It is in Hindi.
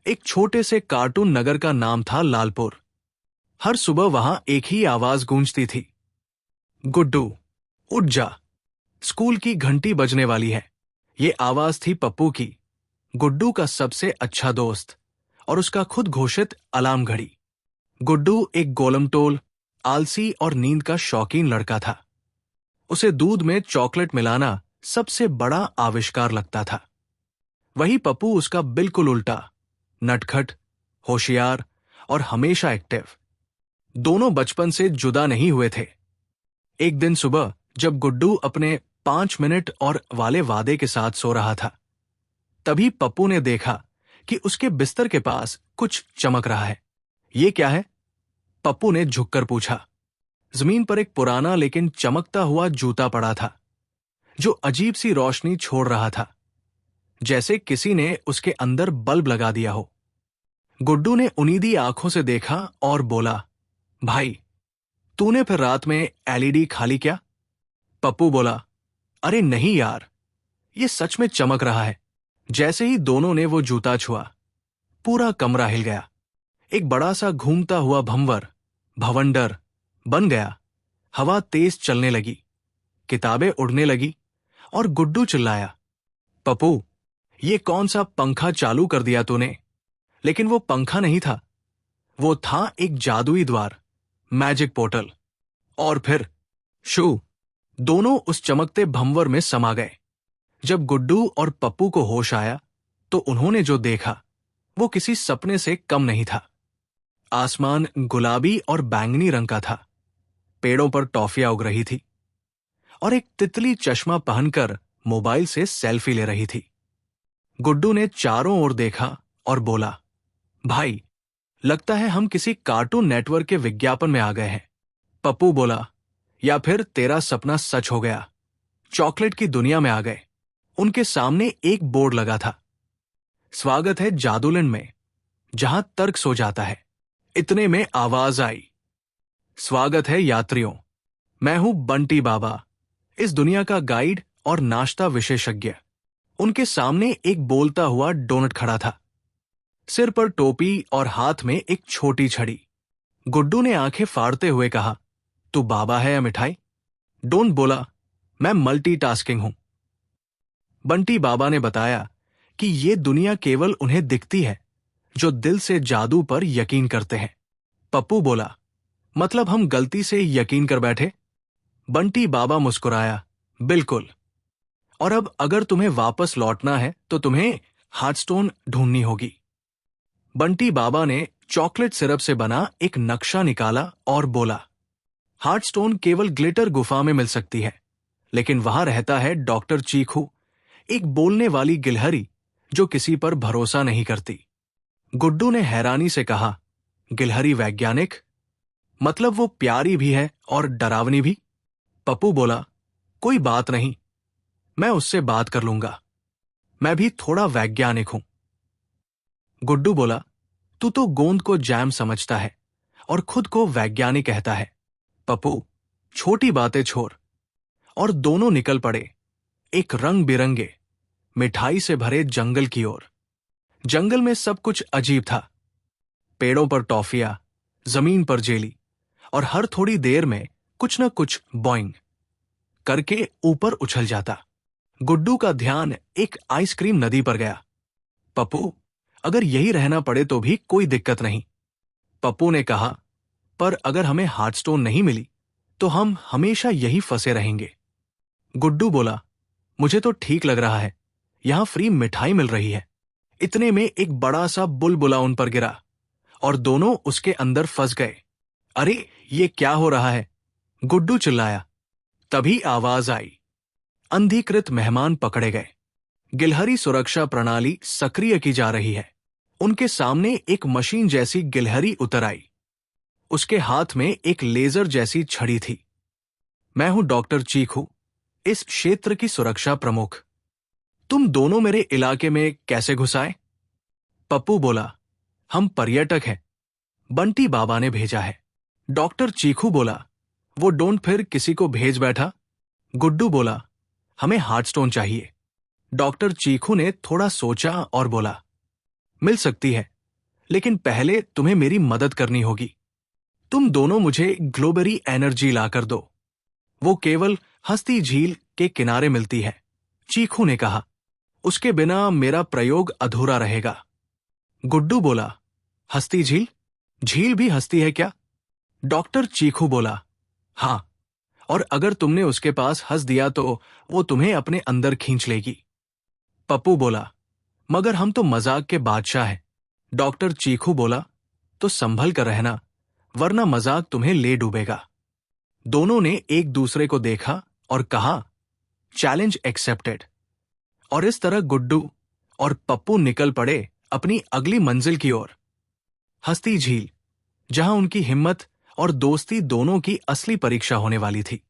एक छोटे से कार्टून नगर का नाम था लालपुर। हर सुबह वहां एक ही आवाज गूंजती थी, गुड्डू उठ जा, स्कूल की घंटी बजने वाली है। ये आवाज थी पप्पू की, गुड्डू का सबसे अच्छा दोस्त और उसका खुद घोषित अलार्म घड़ी। गुड्डू एक गोलमटोल, आलसी और नींद का शौकीन लड़का था। उसे दूध में चॉकलेट मिलाना सबसे बड़ा आविष्कार लगता था। वही पप्पू उसका बिल्कुल उल्टा, नटखट, होशियार और हमेशा एक्टिव। दोनों बचपन से जुदा नहीं हुए थे। एक दिन सुबह जब गुड्डू अपने 5 मिनट और वाले वादे के साथ सो रहा था, तभी पप्पू ने देखा कि उसके बिस्तर के पास कुछ चमक रहा है। ये क्या है? पप्पू ने झुककर पूछा। जमीन पर एक पुराना लेकिन चमकता हुआ जूता पड़ा था, जो अजीब सी रोशनी छोड़ रहा था, जैसे किसी ने उसके अंदर बल्ब लगा दिया हो। गुड्डू ने उनीदी आंखों से देखा और बोला, भाई, तूने फिर रात में एलईडी खा ली क्या? पप्पू बोला, अरे नहीं यार, ये सच में चमक रहा है। जैसे ही दोनों ने वो जूता छुआ, पूरा कमरा हिल गया। एक बड़ा सा घूमता हुआ भवंडर बन गया। हवा तेज चलने लगी, किताबें उड़ने लगी और गुड्डू चिल्लाया, पप्पू, ये कौन सा पंखा चालू कर दिया तूने? लेकिन वो पंखा नहीं था, वो था एक जादुई द्वार, मैजिक पोर्टल। और फिर शू, दोनों उस चमकते भंवर में समा गए। जब गुड्डू और पप्पू को होश आया तो उन्होंने जो देखा वो किसी सपने से कम नहीं था। आसमान गुलाबी और बैंगनी रंग का था, पेड़ों पर टॉफियां उग रही थी और एक तितली चश्मा पहनकर मोबाइल से सेल्फी ले रही थी। गुड्डू ने चारों ओर देखा और बोला, भाई, लगता है हम किसी कार्टून नेटवर्क के विज्ञापन में आ गए हैं। पप्पू बोला, या फिर तेरा सपना सच हो गया, चॉकलेट की दुनिया में आ गए। उनके सामने एक बोर्ड लगा था, स्वागत है जादूलैंड में, जहां तर्क सो जाता है। इतने में आवाज आई, स्वागत है यात्रियों, मैं हूं बंटी बाबा, इस दुनिया का गाइड और नाश्ता विशेषज्ञ। उनके सामने एक बोलता हुआ डोनट खड़ा था, सिर पर टोपी और हाथ में एक छोटी छड़ी। गुड्डू ने आंखें फाड़ते हुए कहा, तू बाबा है या मिठाई? डोनट बोला, मैं मल्टीटास्किंग हूं। बंटी बाबा ने बताया कि ये दुनिया केवल उन्हें दिखती है जो दिल से जादू पर यकीन करते हैं। पप्पू बोला, मतलब हम गलती से यकीन कर बैठे? बंटी बाबा मुस्कुराया, बिल्कुल। और अब अगर तुम्हें वापस लौटना है तो तुम्हें हार्टस्टोन ढूंढनी होगी। बंटी बाबा ने चॉकलेट सिरप से बना एक नक्शा निकाला और बोला, हार्टस्टोन केवल ग्लिटर गुफा में मिल सकती है, लेकिन वहां रहता है डॉक्टर चीखू, एक बोलने वाली गिलहरी जो किसी पर भरोसा नहीं करती। गुड्डू ने हैरानी से कहा, गिलहरी वैज्ञानिक? मतलब वो प्यारी भी है और डरावनी भी? पप्पू बोला, कोई बात नहीं, मैं उससे बात कर लूंगा, मैं भी थोड़ा वैज्ञानिक हूं। गुड्डू बोला, तू तो गोंद को जैम समझता है और खुद को वैज्ञानिक कहता है। पप्पू, छोटी बातें छोड़। और दोनों निकल पड़े एक रंग बिरंगे, मिठाई से भरे जंगल की ओर। जंगल में सब कुछ अजीब था, पेड़ों पर टॉफियां, जमीन पर जेली, और हर थोड़ी देर में कुछ न कुछ बॉइंग करके ऊपर उछल जाता। गुड्डू का ध्यान एक आइसक्रीम नदी पर गया। पप्पू, अगर यही रहना पड़े तो भी कोई दिक्कत नहीं। पप्पू ने कहा, पर अगर हमें हार्टस्टोन नहीं मिली तो हम हमेशा यही फंसे रहेंगे। गुड्डू बोला, मुझे तो ठीक लग रहा है, यहां फ्री मिठाई मिल रही है। इतने में एक बड़ा सा बुलबुला उन पर गिरा और दोनों उसके अंदर फंस गए। अरे, ये क्या हो रहा है? गुड्डू चिल्लाया। तभी आवाज आई, अंधीकृत मेहमान पकड़े गए, गिलहरी सुरक्षा प्रणाली सक्रिय की जा रही है। उनके सामने एक मशीन जैसी गिलहरी उतर आई। उसके हाथ में एक लेजर जैसी छड़ी थी। मैं हूं डॉक्टर चीखू, इस क्षेत्र की सुरक्षा प्रमुख। तुम दोनों मेरे इलाके में कैसे घुस आए? पप्पू बोला, हम पर्यटक हैं, बंटी बाबा ने भेजा है। डॉक्टर चीखू बोला, वो डोंट फिर किसी को भेज बैठा। गुड्डू बोला, हमें हार्टस्टोन चाहिए। डॉक्टर चीखू ने थोड़ा सोचा और बोला, मिल सकती है, लेकिन पहले तुम्हें मेरी मदद करनी होगी। तुम दोनों मुझे ग्लोबरी एनर्जी लाकर दो। वो केवल हस्ती झील के किनारे मिलती है, चीखू ने कहा। उसके बिना मेरा प्रयोग अधूरा रहेगा। गुड्डू बोला, हस्ती झील? झील भी हंसती है क्या? डॉक्टर चीखू बोला, हां, और अगर तुमने उसके पास हंस दिया तो वो तुम्हें अपने अंदर खींच लेगी। पप्पू बोला, मगर हम तो मजाक के बादशाह हैं। डॉक्टर चीखू बोला, तो संभल कर रहना, वरना मजाक तुम्हें ले डूबेगा। दोनों ने एक दूसरे को देखा और कहा, चैलेंज एक्सेप्टेड। और इस तरह गुड्डू और पप्पू निकल पड़े अपनी अगली मंजिल की ओर, हस्ती झील, जहां उनकी हिम्मत और दोस्ती दोनों की असली परीक्षा होने वाली थी।